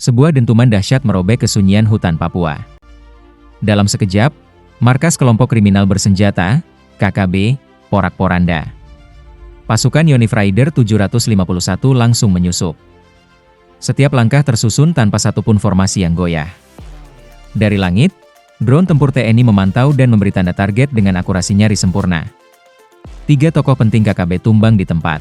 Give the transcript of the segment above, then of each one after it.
Sebuah dentuman dahsyat merobek kesunyian hutan Papua. Dalam sekejap, markas kelompok kriminal bersenjata, KKB, porak-poranda. Pasukan Yonif Raider 751 langsung menyusup. Setiap langkah tersusun tanpa satupun formasi yang goyah. Dari langit, drone tempur TNI memantau dan memberi tanda target dengan akurasi nyaris sempurna. 3 tokoh penting KKB tumbang di tempat.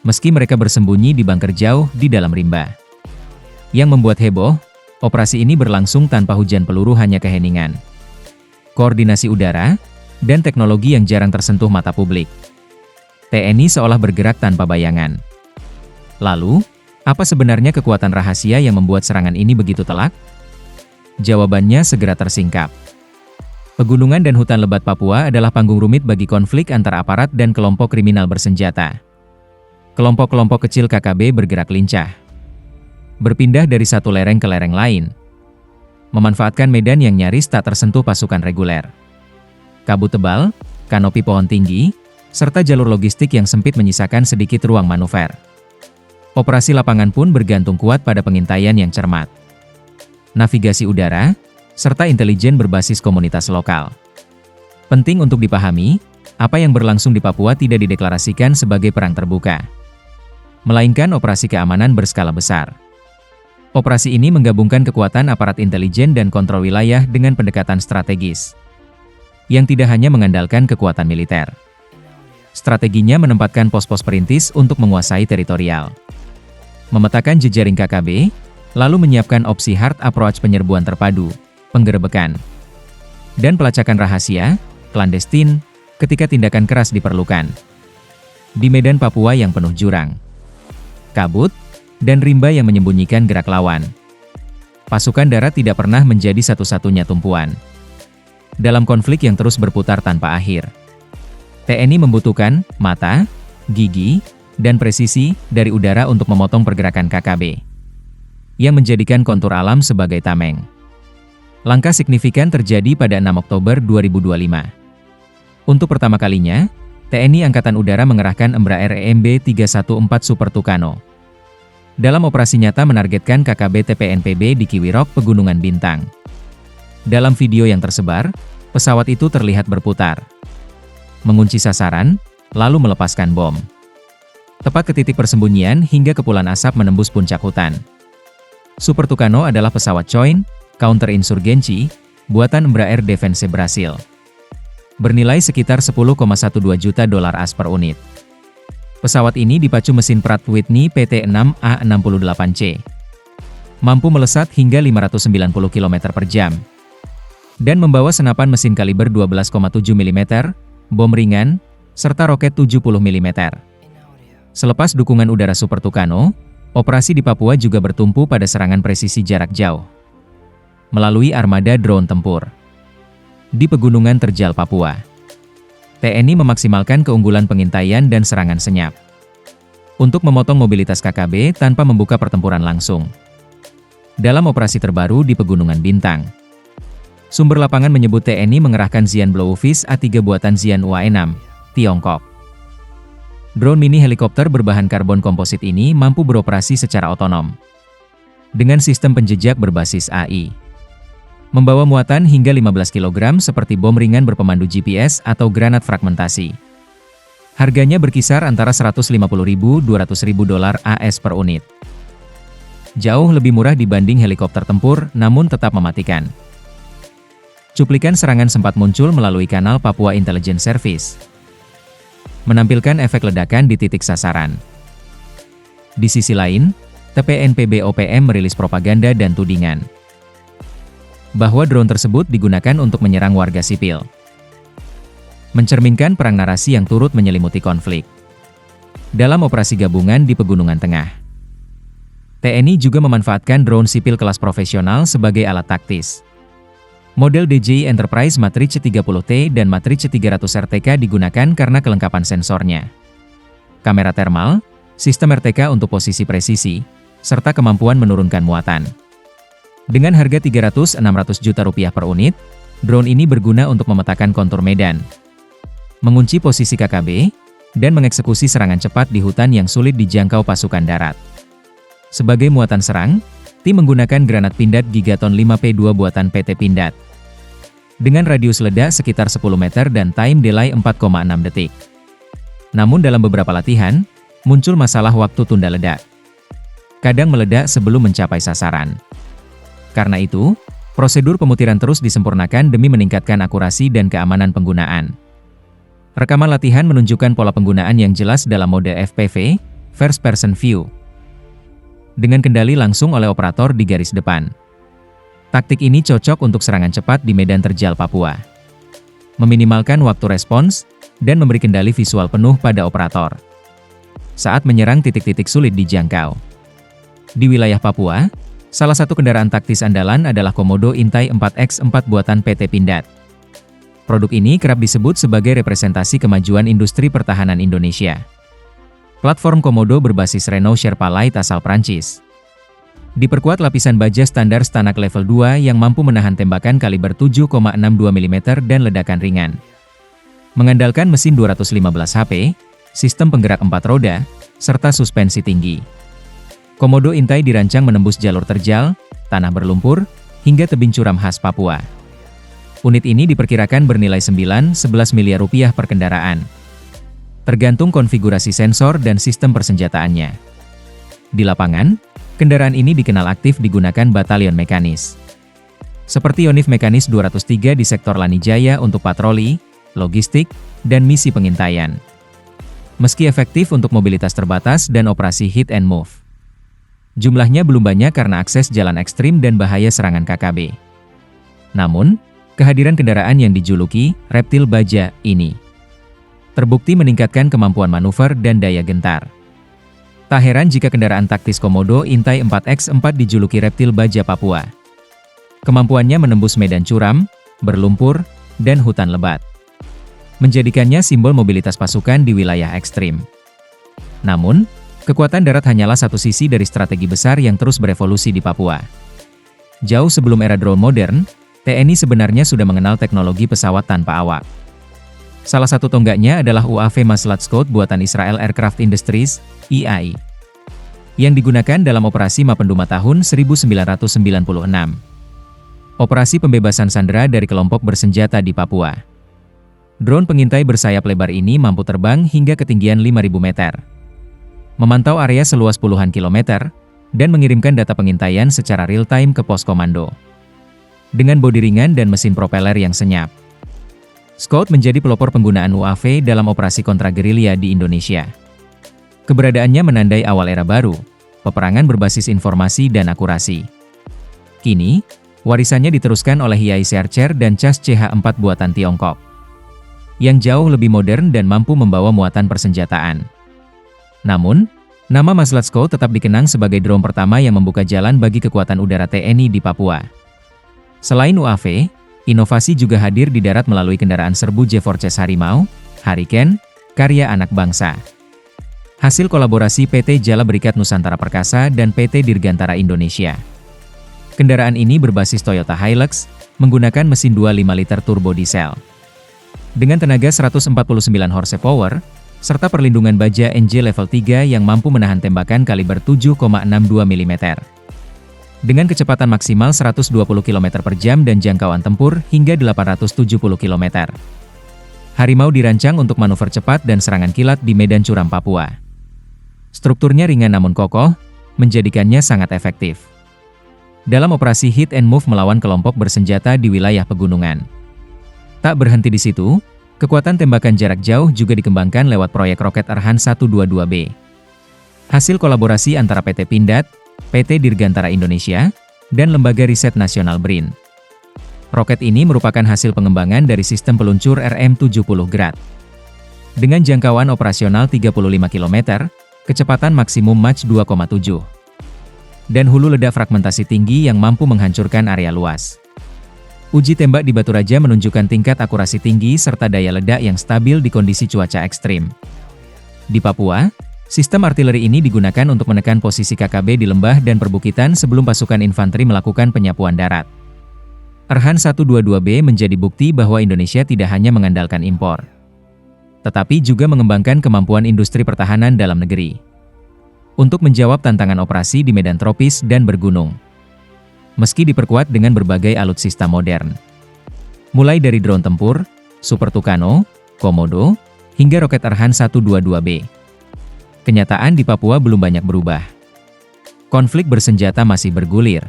Meski mereka bersembunyi di bunker jauh di dalam rimba. Yang membuat heboh, operasi ini berlangsung tanpa hujan peluru, hanya keheningan, koordinasi udara, dan teknologi yang jarang tersentuh mata publik. TNI seolah bergerak tanpa bayangan. Lalu, apa sebenarnya kekuatan rahasia yang membuat serangan ini begitu telak? Jawabannya segera tersingkap. Pegunungan dan hutan lebat Papua adalah panggung rumit bagi konflik antara aparat dan kelompok kriminal bersenjata. Kelompok-kelompok kecil KKB bergerak lincah, berpindah dari satu lereng ke lereng lain, memanfaatkan medan yang nyaris tak tersentuh pasukan reguler. Kabut tebal, kanopi pohon tinggi, serta jalur logistik yang sempit menyisakan sedikit ruang manuver. Operasi lapangan pun bergantung kuat pada pengintaian yang cermat, navigasi udara, serta intelijen berbasis komunitas lokal. Penting untuk dipahami, apa yang berlangsung di Papua tidak dideklarasikan sebagai perang terbuka, melainkan operasi keamanan berskala besar. Operasi ini menggabungkan kekuatan aparat intelijen dan kontrol wilayah dengan pendekatan strategis, yang tidak hanya mengandalkan kekuatan militer. Strateginya menempatkan pos-pos perintis untuk menguasai teritorial, memetakan jejaring KKB, lalu menyiapkan opsi hard approach penyerbuan terpadu, penggerebekan, dan pelacakan rahasia, klandestin, ketika tindakan keras diperlukan. Di medan Papua yang penuh jurang, kabut, dan rimba yang menyembunyikan gerak lawan, pasukan darat tidak pernah menjadi satu-satunya tumpuan. Dalam konflik yang terus berputar tanpa akhir, TNI membutuhkan mata, gigi, dan presisi dari udara untuk memotong pergerakan KKB, yang menjadikan kontur alam sebagai tameng. Langkah signifikan terjadi pada 6 Oktober 2025. Untuk pertama kalinya, TNI Angkatan Udara mengerahkan Embraer EMB-314 Super Tucano dalam operasi nyata menargetkan KKB TPNPB di Kiwirok, Pegunungan Bintang. Dalam video yang tersebar, pesawat itu terlihat berputar, mengunci sasaran, lalu melepaskan bom tepat ke titik persembunyian hingga kepulan asap menembus puncak hutan. Super Tucano adalah pesawat Joint Counterinsurgency buatan Embraer Defense Brasil, bernilai sekitar 10,12 juta dolar AS per unit. Pesawat ini dipacu mesin Pratt Whitney PT6A68C, mampu melesat hingga 590 km per jam, dan membawa senapan mesin kaliber 12,7 mm, bom ringan, serta roket 70 mm. Selepas dukungan udara Super Tucano, operasi di Papua juga bertumpu pada serangan presisi jarak jauh melalui armada drone tempur. Di Pegunungan Terjal Papua, TNI memaksimalkan keunggulan pengintaian dan serangan senyap untuk memotong mobilitas KKB tanpa membuka pertempuran langsung. Dalam operasi terbaru di Pegunungan Bintang, sumber lapangan menyebut TNI mengerahkan Xian Blowfish A3 buatan Xian UAE-6, Tiongkok. Drone mini helikopter berbahan karbon komposit ini mampu beroperasi secara otonom dengan sistem penjejak berbasis AI. Membawa muatan hingga 15 kg seperti bom ringan berpemandu GPS atau granat fragmentasi. Harganya berkisar antara 150.000–200.000 dolar AS per unit. Jauh lebih murah dibanding helikopter tempur, namun tetap mematikan. Cuplikan serangan sempat muncul melalui kanal Papua Intelligence Service, menampilkan efek ledakan di titik sasaran. Di sisi lain, TPNPB OPM merilis propaganda dan tudingan bahwa drone tersebut digunakan untuk menyerang warga sipil, mencerminkan perang narasi yang turut menyelimuti konflik. Dalam operasi gabungan di Pegunungan Tengah, TNI juga memanfaatkan drone sipil kelas profesional sebagai alat taktis. Model DJI Enterprise Matrix 30T dan Matrix 300 RTK digunakan karena kelengkapan sensornya, kamera thermal, sistem RTK untuk posisi presisi, serta kemampuan menurunkan muatan. Dengan harga 300–600 juta rupiah per unit, drone ini berguna untuk memetakan kontur medan, mengunci posisi KKB, dan mengeksekusi serangan cepat di hutan yang sulit dijangkau pasukan darat. Sebagai muatan serang, Tim menggunakan granat Pindad Gigaton 5P2 buatan PT Pindad. Dengan radius ledak sekitar 10 meter dan time delay 4,6 detik. Namun dalam beberapa latihan, muncul masalah waktu tunda ledak. Kadang meledak sebelum mencapai sasaran. Karena itu, prosedur pemutiran terus disempurnakan demi meningkatkan akurasi dan keamanan penggunaan. Rekaman latihan menunjukkan pola penggunaan yang jelas dalam mode FPV, First Person View, dengan kendali langsung oleh operator di garis depan. Taktik ini cocok untuk serangan cepat di medan terjal Papua, meminimalkan waktu respons, dan memberi kendali visual penuh pada operator saat menyerang titik-titik sulit dijangkau. Di wilayah Papua, salah satu kendaraan taktis andalan adalah Komodo Intai 4X4 buatan PT Pindad. Produk ini kerap disebut sebagai representasi kemajuan industri pertahanan Indonesia. Platform Komodo berbasis Renault Sherpa Light asal Prancis. Diperkuat lapisan baja standar Stanak level 2 yang mampu menahan tembakan kaliber 7,62 mm dan ledakan ringan. Mengandalkan mesin 215 HP, sistem penggerak 4 roda, serta suspensi tinggi. Komodo Intai dirancang menembus jalur terjal, tanah berlumpur, hingga tebing curam khas Papua. Unit ini diperkirakan bernilai 9-11 miliar rupiah per kendaraan, tergantung konfigurasi sensor dan sistem persenjataannya. Di lapangan, kendaraan ini dikenal aktif digunakan batalion mekanis, seperti Yonif Mekanis 203 di sektor Lanijaya untuk patroli, logistik, dan misi pengintaian. Meski efektif untuk mobilitas terbatas dan operasi hit and move, jumlahnya belum banyak karena akses jalan ekstrim dan bahaya serangan KKB. Namun, kehadiran kendaraan yang dijuluki reptil baja ini terbukti meningkatkan kemampuan manuver dan daya gentar. Tak heran jika kendaraan taktis Komodo Intai 4X4 dijuluki reptil baja Papua. Kemampuannya menembus medan curam, berlumpur, dan hutan lebat, menjadikannya simbol mobilitas pasukan di wilayah ekstrim. Namun, kekuatan darat hanyalah satu sisi dari strategi besar yang terus berevolusi di Papua. Jauh sebelum era drone modern, TNI sebenarnya sudah mengenal teknologi pesawat tanpa awak. Salah satu tonggaknya adalah UAV Maslahat Scout buatan Israel Aircraft Industries, IAI, yang digunakan dalam operasi Mapenduma tahun 1996. Operasi pembebasan sandera dari kelompok bersenjata di Papua. Drone pengintai bersayap lebar ini mampu terbang hingga ketinggian 5.000 meter, memantau area seluas puluhan kilometer, dan mengirimkan data pengintaian secara real-time ke pos komando. Dengan bodi ringan dan mesin propeller yang senyap, Scout menjadi pelopor penggunaan UAV dalam operasi kontragerilya di Indonesia. Keberadaannya menandai awal era baru, peperangan berbasis informasi dan akurasi. Kini, warisannya diteruskan oleh Hiai Searcher dan CAS CH4 buatan Tiongkok, yang jauh lebih modern dan mampu membawa muatan persenjataan. Namun, nama Maslahat Scout tetap dikenang sebagai drone pertama yang membuka jalan bagi kekuatan udara TNI di Papua. Selain UAV, inovasi juga hadir di darat melalui kendaraan serbu J4CS Harimau, Hurricane, karya anak bangsa. Hasil kolaborasi PT Jala Berikat Nusantara Perkasa dan PT Dirgantara Indonesia. Kendaraan ini berbasis Toyota Hilux, menggunakan mesin 2.5 liter turbo diesel. Dengan tenaga 149 horsepower, serta perlindungan baja NJ level 3 yang mampu menahan tembakan kaliber 7,62 mm. Dengan kecepatan maksimal 120 km per jam dan jangkauan tempur hingga 870 km. Harimau dirancang untuk manuver cepat dan serangan kilat di medan curam Papua. Strukturnya ringan namun kokoh, menjadikannya sangat efektif dalam operasi hit and move melawan kelompok bersenjata di wilayah pegunungan. Tak berhenti di situ, kekuatan tembakan jarak jauh juga dikembangkan lewat proyek roket Erhan 122B. Hasil kolaborasi antara PT Pindad, PT Dirgantara Indonesia, dan Lembaga Riset Nasional BRIN. Roket ini merupakan hasil pengembangan dari sistem peluncur RM70 Grad. Dengan jangkauan operasional 35 km, kecepatan maksimum Mach 2,7, dan hulu ledak fragmentasi tinggi yang mampu menghancurkan area luas. Uji tembak di Batu Raja menunjukkan tingkat akurasi tinggi serta daya ledak yang stabil di kondisi cuaca ekstrim. Di Papua, sistem artileri ini digunakan untuk menekan posisi KKB di lembah dan perbukitan sebelum pasukan infanteri melakukan penyapuan darat. Erhan 122B menjadi bukti bahwa Indonesia tidak hanya mengandalkan impor, tetapi juga mengembangkan kemampuan industri pertahanan dalam negeri untuk menjawab tantangan operasi di medan tropis dan bergunung. meski diperkuat dengan berbagai alutsista modern. Mulai dari drone tempur, Super Tucano, Komodo, hingga roket Erhan 122B. Kenyataan di Papua belum banyak berubah. Konflik bersenjata masih bergulir.